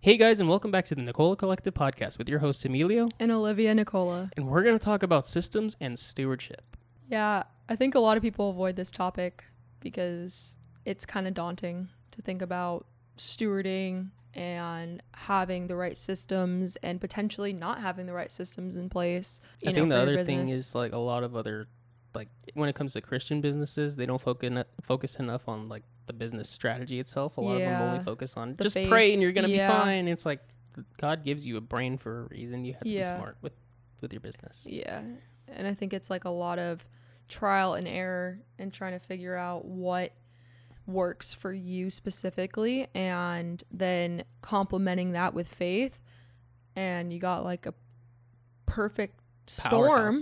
Hey guys, and welcome back to the Nicola Collective Podcast with your hosts Emilio and Olivia. Nicola. And we're going to talk about systems and stewardship. Yeah, I think a lot of people avoid this topic because it's kind of daunting to think about stewarding and having the right systems and potentially not having the right systems in place. I think the other thing is like a lot of other, like when it comes to Christian businesses, they don't focus enough on like the business strategy itself. A lot of them only focus on just faith. Pray and you're going to be fine. It's like God gives you a brain for a reason. You have to be smart with your business. Yeah. And I think it's like a lot of trial and error and trying to figure out what works for you specifically and then complementing that with faith. And you got like a perfect storm.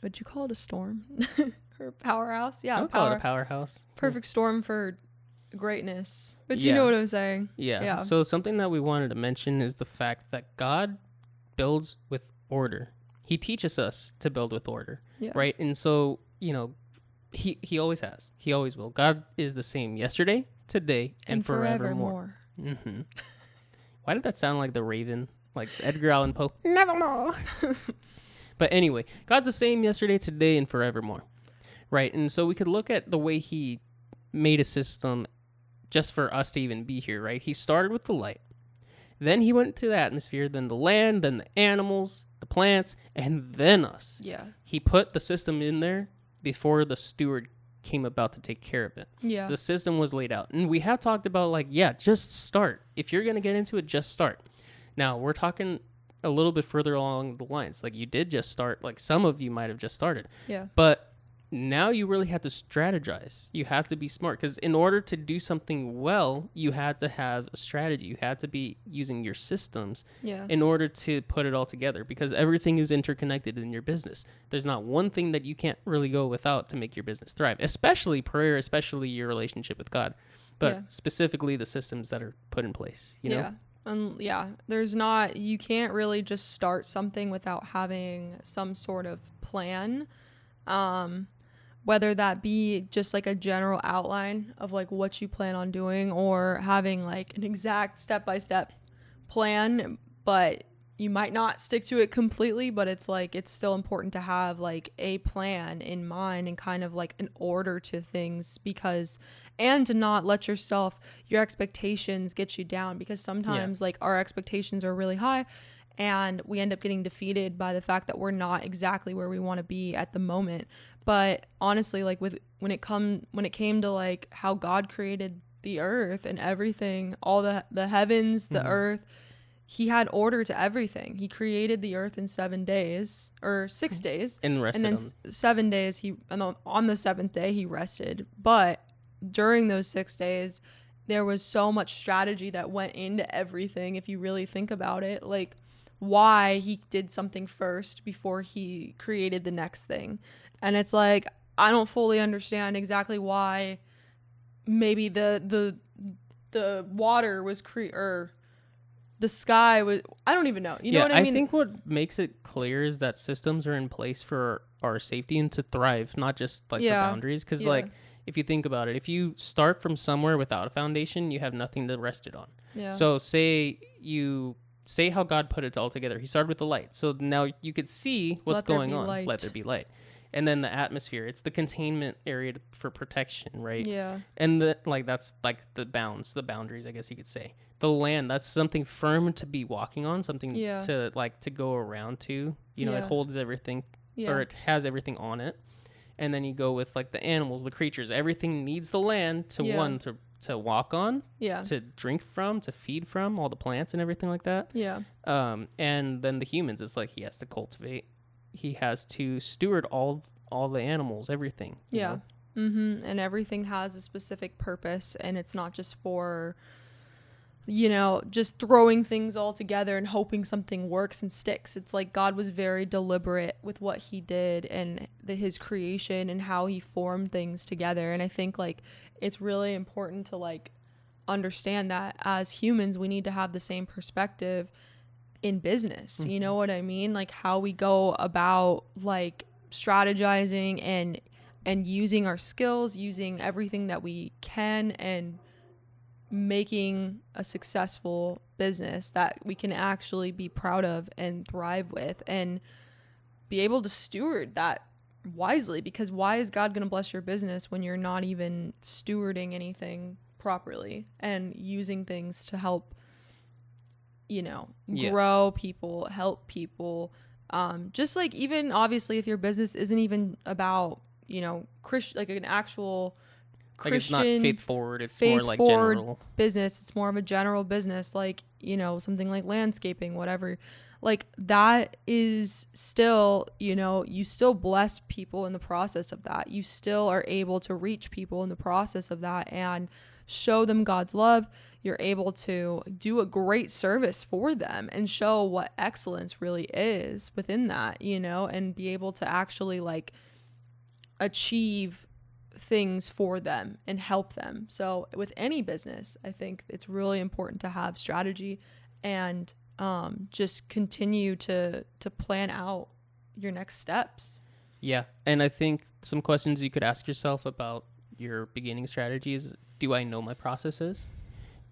Would you call it a storm? Or powerhouse? Yeah, I would call it a powerhouse. Perfect storm for greatness. But you know what I'm saying. Yeah. So something that we wanted to mention is the fact that God builds with order. He teaches us to build with order, right? And so, you know, he always has. He always will. God is the same yesterday, today, and forevermore. Mm-hmm. Why did that sound like the Raven? Like Edgar Allan Poe? Nevermore. But anyway, God's the same yesterday, today, and forevermore, right? And so we could look at the way he made a system just for us to even be here, right? He started with the light. Then he went to the atmosphere, then the land, then the animals, the plants, and then us. Yeah. He put the system in there before the steward came about to take care of it. Yeah. The system was laid out. And we have talked about like, just start. If you're going to get into it, just start. Now, we're talking a little bit further along the lines. Like you did just start, like some of you might have just started. Yeah. But now you really have to strategize. You have to be smart because in order to do something well, you had to have a strategy. You had to be using your systems in order to put it all together because everything is interconnected in your business. There's not one thing that you can't really go without to make your business thrive, especially prayer, especially your relationship with God, but specifically the systems that are put in place, you know? You can't really just start something without having some sort of plan. Whether that be just like a general outline of like what you plan on doing or having like an exact step-by-step plan, but you might not stick to it completely, but it's like it's still important to have like a plan in mind and kind of like an order to things and to not let your expectations get you down because sometimes like our expectations are really high and we end up getting defeated by the fact that we're not exactly where we want to be at the moment. But honestly, like when it came to like how God created the earth and everything, all the heavens, the earth, he had order to everything. He created the earth in 7 days or 6 days and rested. And then 7 days on the seventh day he rested. But during those 6 days, there was so much strategy that went into everything. If you really think about it, like why he did something first before he created the next thing. And it's like, I don't fully understand exactly why maybe the water was or the sky was, I don't even know. You know what I mean? I think what makes it clear is that systems are in place for our safety and to thrive, not just like the boundaries. Because like, if you think about it, if you start from somewhere without a foundation, you have nothing to rest it on. Yeah. So say how God put it all together. He started with the light. So now you could see what's going on. Light. Let there be light. And then the atmosphere, it's the containment area for protection, right? Yeah. And that's like the boundaries, I guess you could say. The land, that's something firm to be walking on, something to go around to. You know, it holds everything or it has everything on it. And then you go with like the animals, the creatures, everything needs the land to walk on, to drink from, to feed from, all the plants and everything like that. Yeah. And then the humans, it's like he has to cultivate. He has to steward all the animals, everything. Yeah. Mm-hmm. And everything has a specific purpose, and it's not just for, just throwing things all together and hoping something works and sticks. It's like God was very deliberate with what he did and his creation and how he formed things together. And I think like it's really important to like understand that as humans, we need to have the same perspective in business. You know what I mean? Like how we go about like strategizing and using our skills, using everything that we can and making a successful business that we can actually be proud of and thrive with and be able to steward that wisely. Because why is God going to bless your business when you're not even stewarding anything properly and using things to help, grow people, help people? Just like, even obviously if your business isn't even about, like an actual Christian, like it's not faith forward, it's more like general business, it's more of a general business, like, something like landscaping, whatever, like that is still, you still bless people in the process of that. You still are able to reach people in the process of that and show them God's love. You're able to do a great service for them and show what excellence really is within that, and be able to actually like achieve things for them and help them. So with any business, I think it's really important to have strategy and just continue to plan out your next steps. Yeah. And I think some questions you could ask yourself about your beginning strategy is, do I know my processes?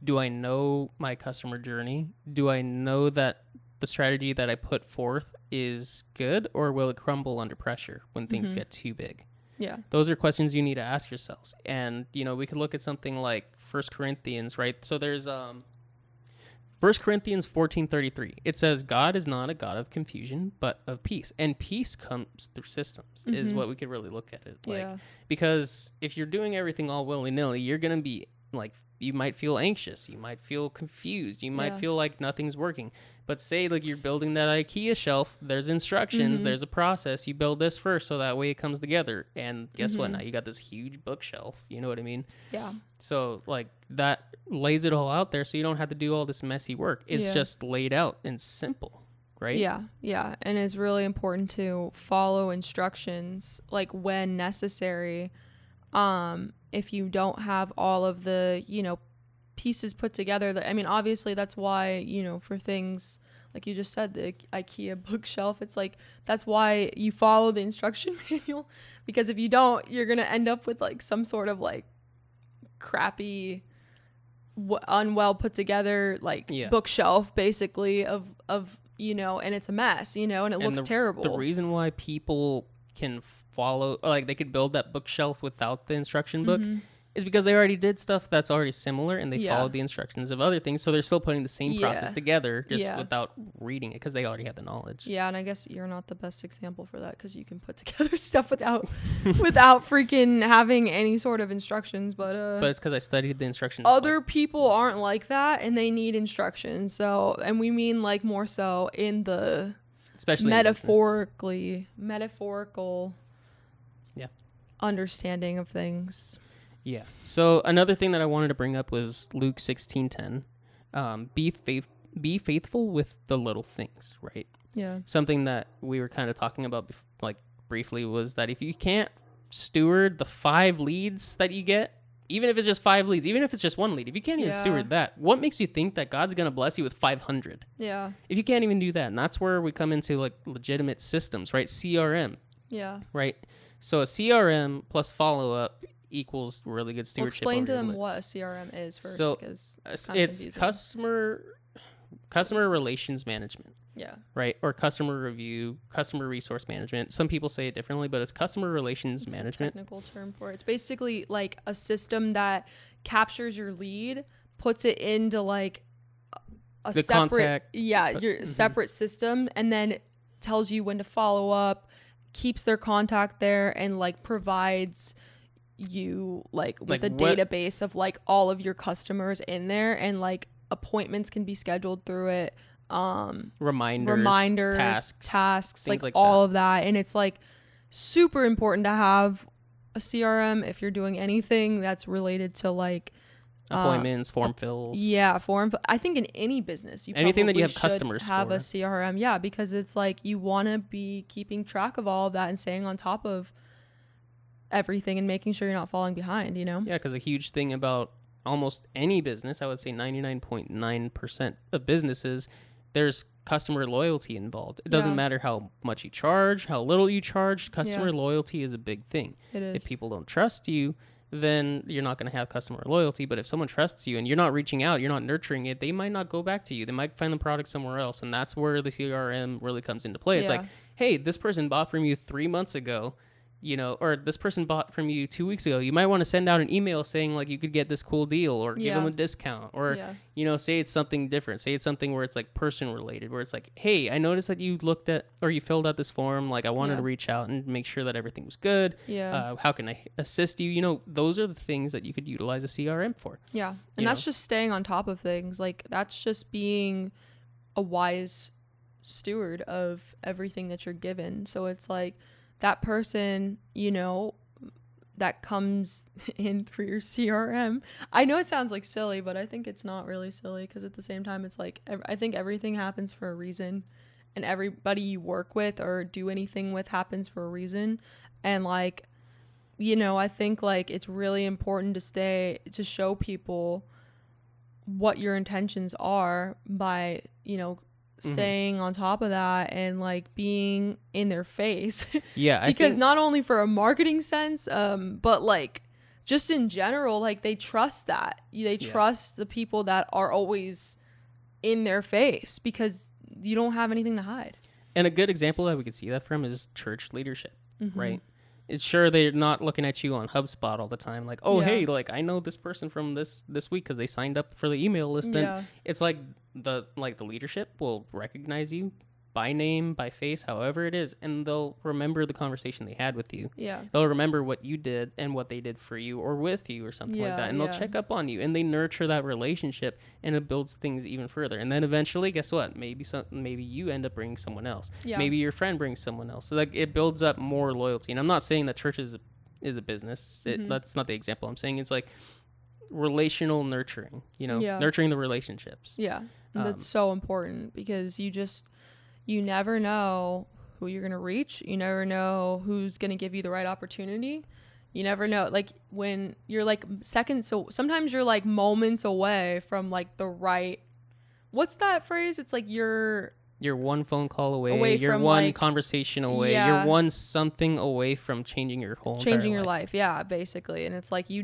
Do I know my customer journey? Do I know that the strategy that I put forth is good, or will it crumble under pressure when things get too big? Yeah. Those are questions you need to ask yourselves. And, we could look at something like 1 Corinthians, right? So there's 1 Corinthians 14:33. It says, God is not a God of confusion, but of peace. And peace comes through systems, is what we could really look at it like. Because if you're doing everything all willy-nilly, you're going to be like, you might feel anxious, you might feel confused, you might feel like nothing's working. But say like you're building that IKEA shelf, there's instructions, there's a process. You build this first so that way it comes together. And guess what? Now you got this huge bookshelf. You know what I mean? Yeah. So like that lays it all out there so you don't have to do all this messy work. It's just laid out and simple, right? Yeah. Yeah. And it's really important to follow instructions like when necessary. If you don't have all of the, pieces put together, obviously that's why, for things like you just said, the IKEA bookshelf, it's like, that's why you follow the instruction manual, because if you don't, you're going to end up with like some sort of like crappy, unwell put together, like bookshelf basically of, and it's a mess, and it looks terrible. The reason why people can follow, like they could build that bookshelf without the instruction book is because they already did stuff that's already similar and they followed the instructions of other things. So they're still putting the same process together just without reading it because they already have the knowledge. Yeah. And I guess you're not the best example for that because you can put together stuff without freaking having any sort of instructions. But it's because I studied the instructions. Other people aren't like that and they need instructions. So, and we mean like more so in the especially metaphorical understanding of things. Yeah. So another thing that I wanted to bring up was Luke 16:10. Be faithful with the little things, right? Yeah. Something that we were kind of talking about like briefly was that if you can't steward the 5 leads that you get, even if it's just 5 leads, even if it's just 1 lead, if you can't even steward that, what makes you think that God's going to bless you with 500? Yeah. If you can't even do that. And that's where we come into like legitimate systems, right? CRM. Yeah. Right? So a CRM plus follow-up equals really good stewardship. Explain to them what a CRM is first. So because it's customer relations management. Yeah. Right? Or customer review, customer resource management. Some people say it differently, but it's customer relations management. A technical term for it. It's basically like a system that captures your lead, puts it into like a the separate contact, your separate system, and then it tells you when to follow up, keeps their contact there, and like provides you like with a database of like all of your customers in there, and like appointments can be scheduled through it, reminders, tasks like all of that. And it's like super important to have a CRM if you're doing anything that's related to like appointments, form fills. Yeah, I think in any business, anything that you have customers have a CRM. Yeah, because it's like you want to be keeping track of all of that and staying on top of everything and making sure you're not falling behind. Yeah, because a huge thing about almost any business, I would say 99.9% of businesses, there's customer loyalty involved. It doesn't matter how much you charge, how little you charge. Customer loyalty is a big thing. It is. If people don't trust you, then you're not going to have customer loyalty. But if someone trusts you and you're not reaching out, you're not nurturing it, they might not go back to you. They might find the product somewhere else. And that's where the CRM really comes into play. It's like, hey, this person bought from you 3 months ago, you know, or this person bought from you 2 weeks ago. You might want to send out an email saying like you could get this cool deal, or give them a discount, or, you know, say it's something different. Say it's something where it's like person related, where it's like, hey, I noticed that you looked at, or you filled out this form. Like I wanted to reach out and make sure that everything was good. How can I assist you? You know, those are the things that you could utilize a CRM for. Yeah. And that's just staying on top of things. Like that's just being a wise steward of everything that you're given. So it's like, that person, you know, that comes in through your CRM. I know it sounds like silly, but I think it's not really silly, because at the same time, it's like, I think everything happens for a reason, and everybody you work with or do anything with happens for a reason. And like, you know, I think like it's really important to show people what your intentions are by, you know, staying on top of that and like being in their face. Because not only for a marketing sense, but like just in general, like they trust that. They trust the people that are always in their face, because you don't have anything to hide. And a good example that we could see that from is church leadership, right? It's sure they're not looking at you on HubSpot all the time. Like, oh, hey, like I know this person from this week because they signed up for the email list. Then it's like the leadership will recognize you by name, by face, however it is, and they'll remember the conversation they had with you. They'll remember what you did and what they did for you or with you or something like that. And they'll check up on you, and they nurture that relationship, and it builds things even further. And then eventually, guess what? Maybe you end up bringing someone else. Maybe your friend brings someone else. So like it builds up more loyalty. And I'm not saying that church is a business. That's not the example I'm saying. It's like relational nurturing, you know, nurturing the relationships. That's so important, because you never know who you're going to reach. You never know who's going to give you the right opportunity. You never know. Like when you're like seconds, so sometimes you're like moments away from like the right, what's that phrase? It's like you're one phone call away. You're one like, conversation away. You're one something away from changing your whole changing your life. Yeah, basically. And it's like you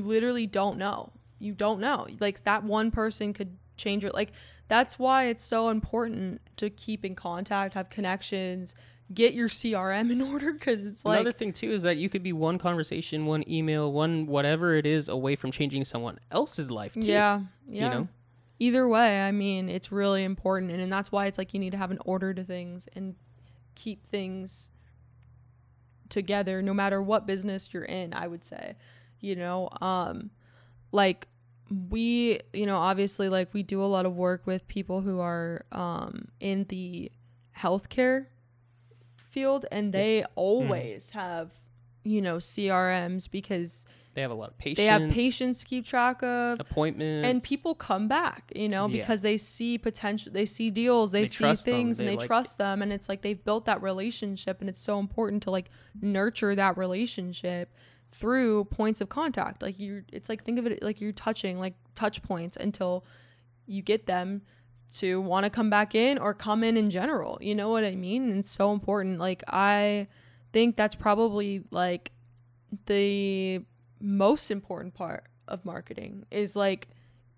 literally don't know. You don't know. Like that one person could change your, like, that's why it's so important to keep in contact, have connections, get your CRM in order, because it's like... Another thing, too, is that you could be one conversation, one email, one whatever it is away from changing someone else's life, too. Yeah. You know? Either way, I mean, it's really important. And that's why it's like you need to have an order to things and keep things together no matter what business you're in, I would say. You know, like... we, you know, obviously like we do a lot of work with people who are in the healthcare field, and they always have, you know, CRMs, because they have a lot of patients. They have patients to keep track of, appointments, and people come back, you know, because they see potential, they see deals, they see things, and they trust them, and it's like they've built that relationship, and it's so important to like nurture that relationship through points of contact. Like it's like, think of it like you're touching like touch points until you get them to want to come back in or come in general. You know what I mean? And it's so important. Like I think that's probably like the most important part of marketing is like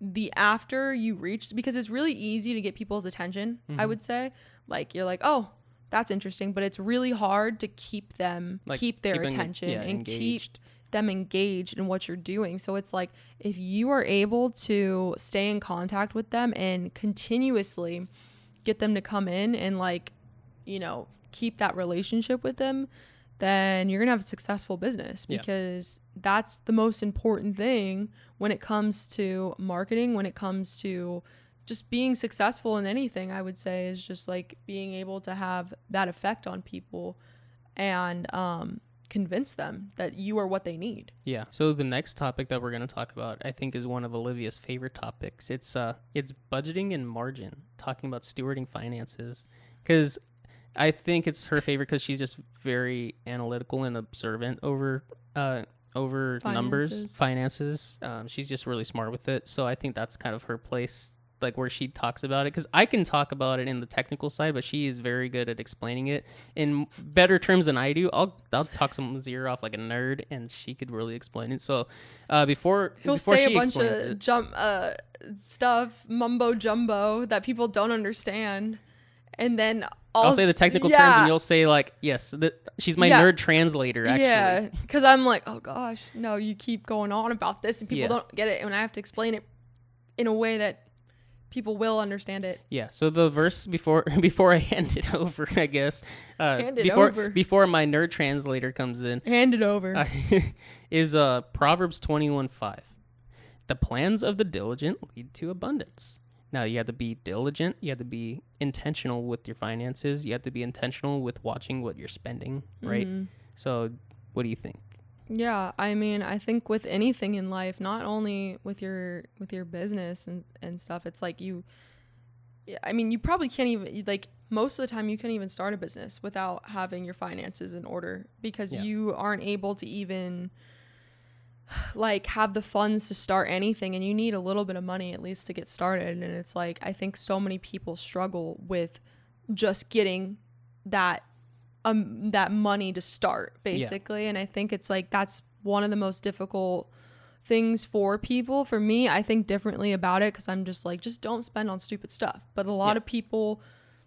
the after you reach, because it's really easy to get people's attention. I would say like you're like, oh, that's interesting, but it's really hard to keep them, like keep their attention and engaged. Keep them engaged in what you're doing. So it's like, if you are able to stay in contact with them and continuously get them to come in and like, you know, keep that relationship with them, then you're going to have a successful business, because that's the most important thing when it comes to marketing, when it comes to just being successful in anything, I would say, is just like being able to have that effect on people and convince them that you are what they need. Yeah. So the next topic that we're going to talk about, I think, is one of Olivia's favorite topics. It's budgeting and margin, talking about stewarding finances, because I think it's her favorite because she's just very analytical and observant over finances. She's just really smart with it. So I think that's kind of her place like where she talks about it, because I can talk about it in the technical side, but she is very good at explaining it in better terms than I do. I'll talk some zero off like a nerd, and she could really explain it. So before say she a bunch explains of stuff, mumbo jumbo that people don't understand, and then I'll say the technical terms, and you'll say like, yes, she's my nerd translator, actually. Yeah, because I'm like, oh gosh, no, you keep going on about this, and people don't get it, and I have to explain it in a way that people will understand it. Yeah. So the verse before I hand it over, I guess, before my nerd translator comes in, hand it over, is Proverbs 21:5. The plans of the diligent lead to abundance. Now you have to be diligent. You have to be intentional with your finances. You have to be intentional with watching what you're spending, right? Mm-hmm. So what do you think? Yeah, I mean, I think with anything in life, not only with your business and stuff, it's like you probably can't even, like, most of the time you can't even start a business without having your finances in order, because you aren't able to even like have the funds to start anything, and you need a little bit of money at least to get started. And it's like, I think so many people struggle with just getting that money to start, basically. And I think it's like that's one of the most difficult things for people. For me, I think differently about it, because I'm just like, just don't spend on stupid stuff. But a lot of people,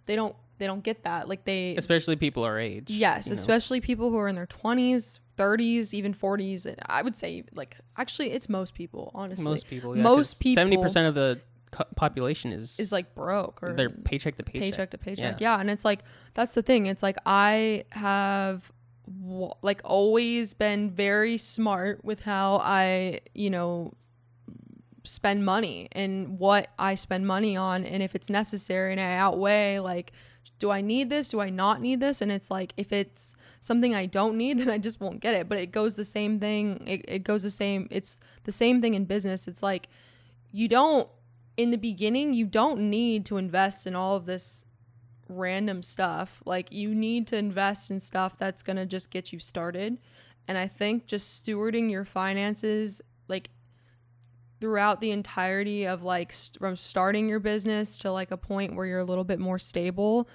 they don't get that, like especially people our age. Yes, especially people who are in their 20s, 30s, even 40s. And I would say, like, actually it's most people, honestly. Most people 70% of the population is like broke, or they're paycheck to paycheck. Yeah. And it's like, that's the thing. It's like, I have like always been very smart with how I spend money and what I spend money on, and if it's necessary, and I outweigh, like, do I need this? Do I not need this? And it's like, if it's something I don't need, then I just won't get it. But it goes the same thing. It's the same thing in business. It's like, in the beginning, you don't need to invest in all of this random stuff. Like, you need to invest in stuff that's going to just get you started. And I think just stewarding your finances, like, throughout the entirety of, like, from starting your business to, like, a point where you're a little bit more stable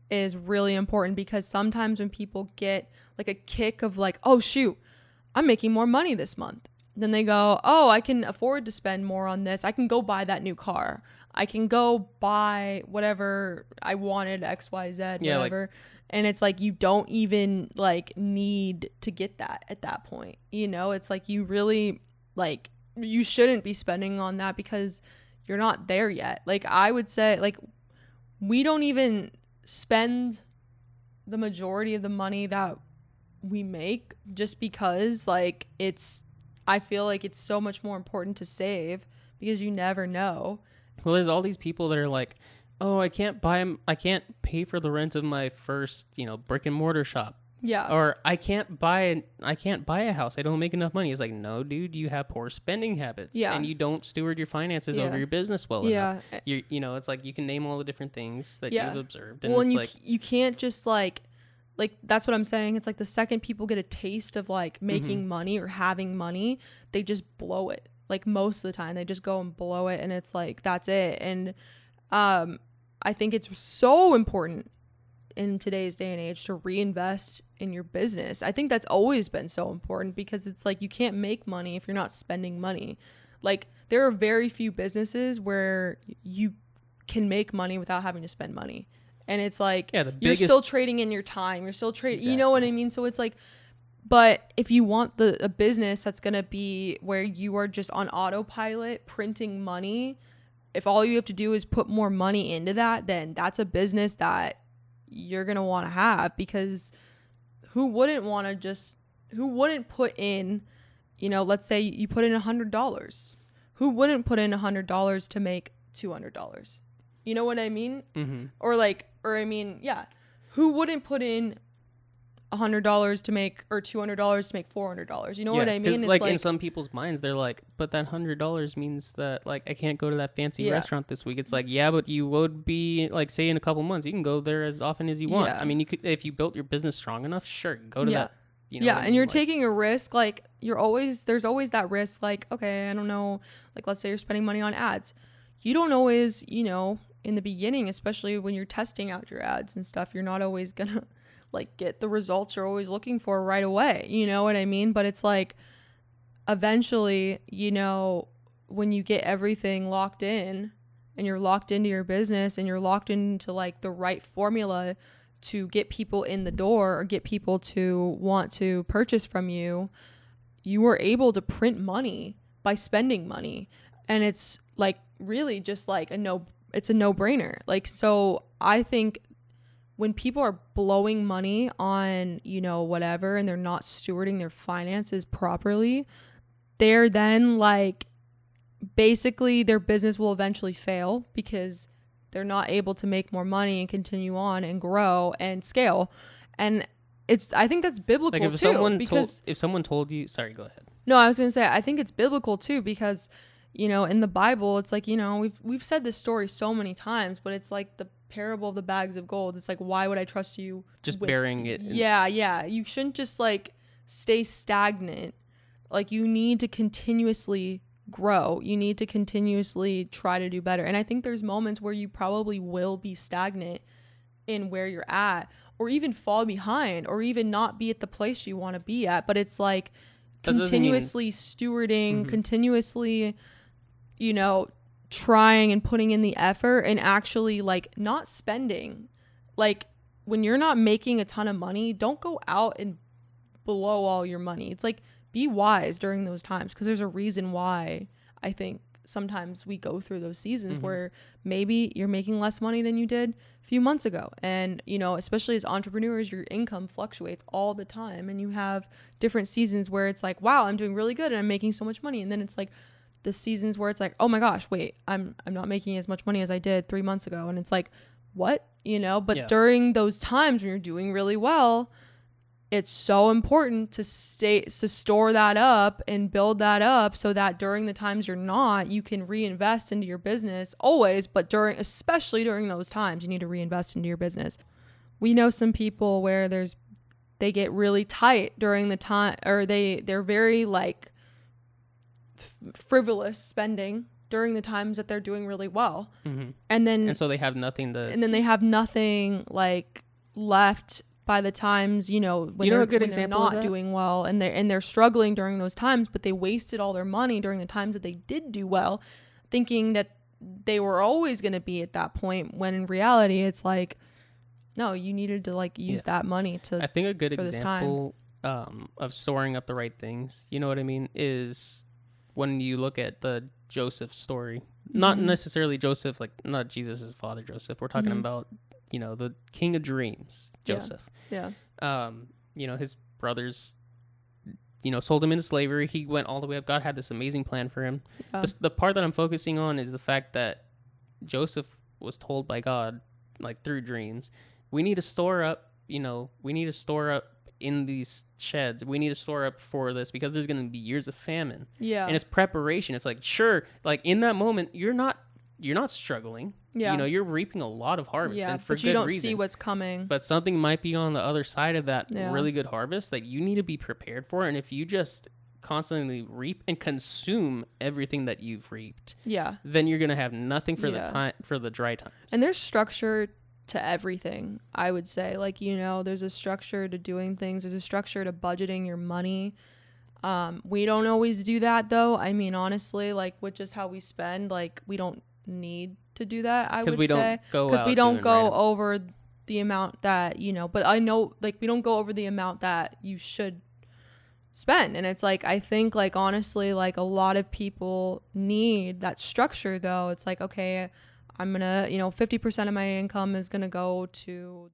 is really important. Because sometimes when people get, like, a kick of, like, oh, shoot, I'm making more money this month, then they go, oh, I can afford to spend more on this. I can go buy that new car. I can go buy whatever I wanted, XYZ, whatever. Like, and it's like, you don't even, like, need to get that at that point. It's like, you really, like, you shouldn't be spending on that because you're not there yet. Like, I would say, like, we don't even spend the majority of the money that we make just because, like, I feel like it's so much more important to save, because you never know. Well, there's all these people that are like, oh, I can't pay for the rent of my first, brick and mortar shop. Yeah. Or I can't buy a house. I don't make enough money. It's like, no, dude, you have poor spending habits. Yeah. And you don't steward your finances over your business well enough. It's like, you can name all the different things that you've observed. And it's like, you can't just like, that's what I'm saying. It's like, the second people get a taste of, like, making money or having money, they just blow it. Like, most of the time they just go and blow it, and it's like, that's it. And I think it's so important in today's day and age to reinvest in your business. I think that's always been so important, because it's like, you can't make money if you're not spending money. Like, there are very few businesses where you can make money without having to spend money. And it's like, you're still trading in your time. You're still trading, exactly. You know what I mean? So it's like, but if you want a business that's going to be where you are just on autopilot printing money, if all you have to do is put more money into that, then that's a business that you're going to want to have. Because who wouldn't put in, let's say you put in $100. Who wouldn't put in $100 to make $200? You know what I mean? Mm-hmm. Who wouldn't put in $100 to make, or $200 to make $400? You know what I mean? It's like, in some people's minds, they're like, but that $100 means that, like, I can't go to that fancy restaurant this week. It's like, yeah, but you would be, like, say in a couple months, you can go there as often as you want. I mean, you could, if you built your business strong enough, sure, go to that. And you're taking a risk. Like, there's always that risk. Like, okay, I don't know. Like, let's say you're spending money on ads. you don't always, you know, in the beginning, especially when you're testing out your ads and stuff, you're not always gonna like get the results you're always looking for right away. You know what I mean? But it's like eventually, you know, when you get everything locked in and you're locked into your business and you're locked into like the right formula to get people in the door or get people to want to purchase from you, you were able to print money by spending money. And it's like really just like it's a no-brainer. Like, so I think when people are blowing money on, you know, whatever, and they're not stewarding their finances properly, they're then like, basically their business will eventually fail because they're not able to make more money and continue on and grow and scale. And I think that's biblical like if too. If someone told you, sorry, go ahead. No, I was going to say, I think it's biblical too, because, you know, in the Bible, it's like, you know, we've said this story so many times, but it's like the parable of the bags of gold. It's like, why would I trust you? Just burying it. Yeah. You shouldn't just like stay stagnant. Like, you need to continuously grow. You need to continuously try to do better. And I think there's moments where you probably will be stagnant in where you're at, or even fall behind, or even not be at the place you want to be at. But it's like continuously stewarding, continuously, you know, trying and putting in the effort and actually like not spending. Like, when you're not making a ton of money, don't go out and blow all your money. It's like, be wise during those times, because there's a reason why I think sometimes we go through those seasons where maybe you're making less money than you did a few months ago. And, you know, especially as entrepreneurs, your income fluctuates all the time, and you have different seasons where it's like, wow, I'm doing really good and I'm making so much money. And then it's like the seasons where it's like, oh my gosh, wait, I'm not making as much money as I did 3 months ago. And it's like, what, you know? But during those times when you're doing really well, it's so important to store that up and build that up, so that during the times you're not, you can reinvest into your business always. But especially during those times, you need to reinvest into your business. We know some people where they get really tight during the time, or they're very like frivolous spending during the times that they're doing really well. And so they have nothing like left by the times, you know, when they're not doing well, and they're struggling during those times, but they wasted all their money during the times that they did do well, thinking that they were always going to be at that point, when in reality it's like, no, you needed to like use that money to, I think a good example of storing up the right things, you know what I mean, is when you look at the Joseph story, not necessarily Joseph, like not Jesus's father Joseph, we're talking about, you know, the king of dreams, Joseph. Yeah. You know, his brothers, you know, sold him into slavery. He went all the way up. God had this amazing plan for him. The part that I'm focusing on is the fact that Joseph was told by God, like through dreams, we need to store up, you know, in these sheds. We need to store up for this because there's going to be years of famine. Yeah. And it's preparation. It's like, sure, like in that moment, you're not struggling. Yeah. You know, you're reaping a lot of harvest. Yeah, and for but you don't see what's coming. But something might be on the other side of that really good harvest that you need to be prepared for. And if you just constantly reap and consume everything that you've reaped, then you're going to have nothing for the dry times. And there's structure to everything, I would say. Like, you know, there's a structure to doing things. There's a structure to budgeting your money. We don't always do that, though. I mean, honestly, like with just how we spend, like we don't need to do that, I would say, because we don't go over the amount that, you know, but I know like we don't go over the amount that you should spend. And it's like, I think like honestly, like a lot of people need that structure, though. It's like, okay, I'm gonna, you know, 50% of my income is gonna go to